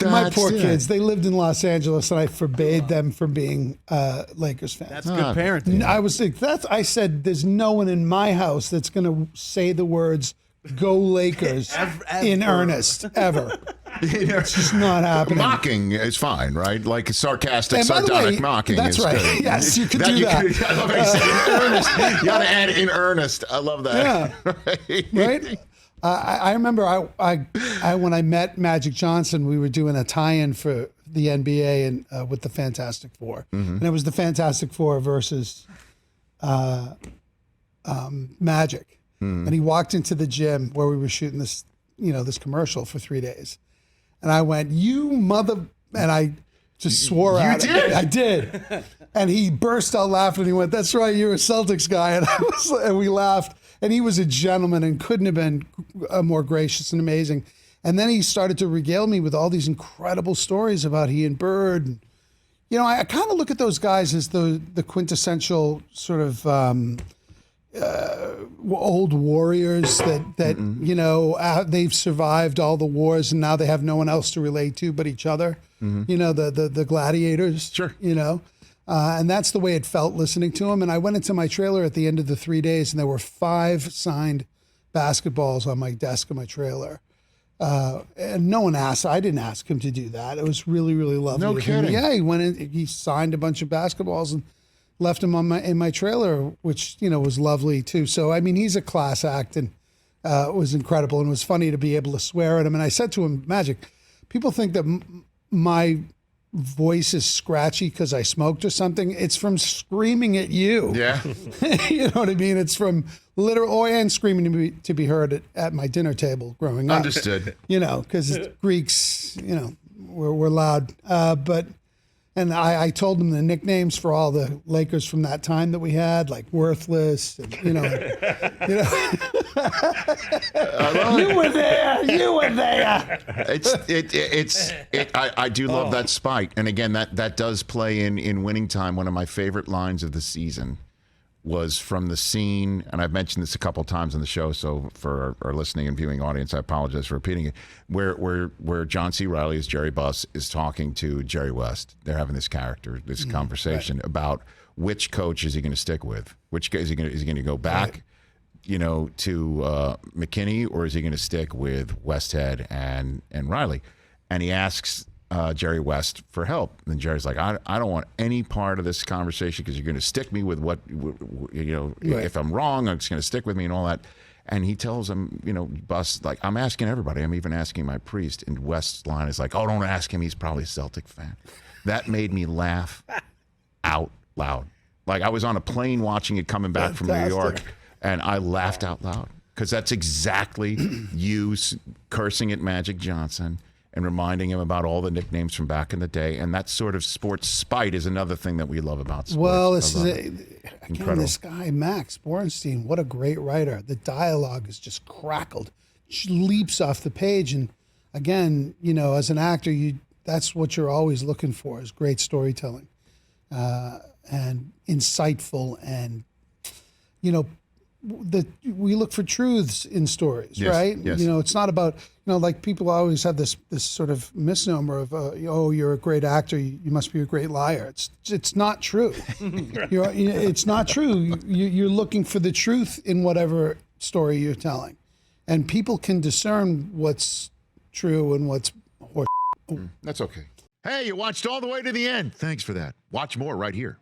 My poor kids, they lived in Los Angeles, and I forbade them from being Lakers fans. That's good parenting. I said, there's no one in my house that's going to say the words "Go Lakers" in earnest ever. It's just not happening. Mocking is fine, right? Like sarcastic, And by the sardonic way, mocking. that's is right. good. Yes, you could do that. I love how you said in earnest. You got to add in earnest. I love that. Yeah. Right? I remember when I met Magic Johnson, we were doing a tie-in for the NBA and with the Fantastic Four. And it was the Fantastic Four versus Magic. And he walked into the gym where we were shooting this, this commercial for 3 days. And I went, "You mother," and I just swore at him. I did. And he burst out laughing. And he went, "That's right, you're a Celtics guy." And we laughed. And he was a gentleman and couldn't have been more gracious and amazing. And then he started to regale me with all these incredible stories about he and Bird. And, I kind of look at those guys as the quintessential sort of old warriors that they've survived all the wars and now they have no one else to relate to but each other. The gladiators. Sure. And that's the way it felt listening to him. And I went into my trailer at the end of the 3 days, and there were 5 signed basketballs on my desk in my trailer. And no one asked. I didn't ask him to do that. It was really, really lovely. No kidding. Yeah, he went in. He signed a bunch of basketballs and left them in my trailer, which was lovely too. So I mean, he's a class act, and it was incredible, and it was funny to be able to swear at him. And I said to him, "Magic, people think that my voice is scratchy because I smoked or something. It's from screaming at you." Yeah. You know what I mean? It's from literal and screaming to be heard at my dinner table growing up. Understood. Because Greeks, were loud. And I told them the nicknames for all the Lakers from that time that we had, like Worthless, and, You were there. You were there. I do love that spite, and again, that does play in Winning Time. One of my favorite lines of the season was from the scene, and I've mentioned this a couple times on the show, so for our listening and viewing audience, I apologize for repeating it, where John C. Reilly as Jerry Buss is talking to Jerry West. They're having this conversation about which coach is he going to stick with? Which guy is he going to go back, to McKinney, or is he going to stick with Westhead and Riley? And he asks Jerry West for help. And Jerry's like, I don't want any part of this conversation because you're going to stick me with what, if I'm wrong, it's going to stick with me and all that. And he tells him, Buss, like, I'm asking everybody. I'm even asking my priest. And West's line is like, "Oh, don't ask him. He's probably a Celtic fan." That made me laugh out loud. Like I was on a plane watching it coming back from New York, and I laughed out loud because that's exactly you cursing at Magic Johnson and reminding him about all the nicknames from back in the day. And that sort of sports spite is another thing that we love about sports. Well, this guy, Max Borenstein, what a great writer. The dialogue is just crackled, leaps off the page. And again, as an actor, that's what you're always looking for is great storytelling and insightful. And, we look for truths in stories, right? Yes. It's not about, like people always have this sort of misnomer of, you're a great actor, you must be a great liar. It's not true. It's not true. You're looking for the truth in whatever story you're telling. And people can discern what's true and what's horse. That's okay. Hey, you watched all the way to the end. Thanks for that. Watch more right here.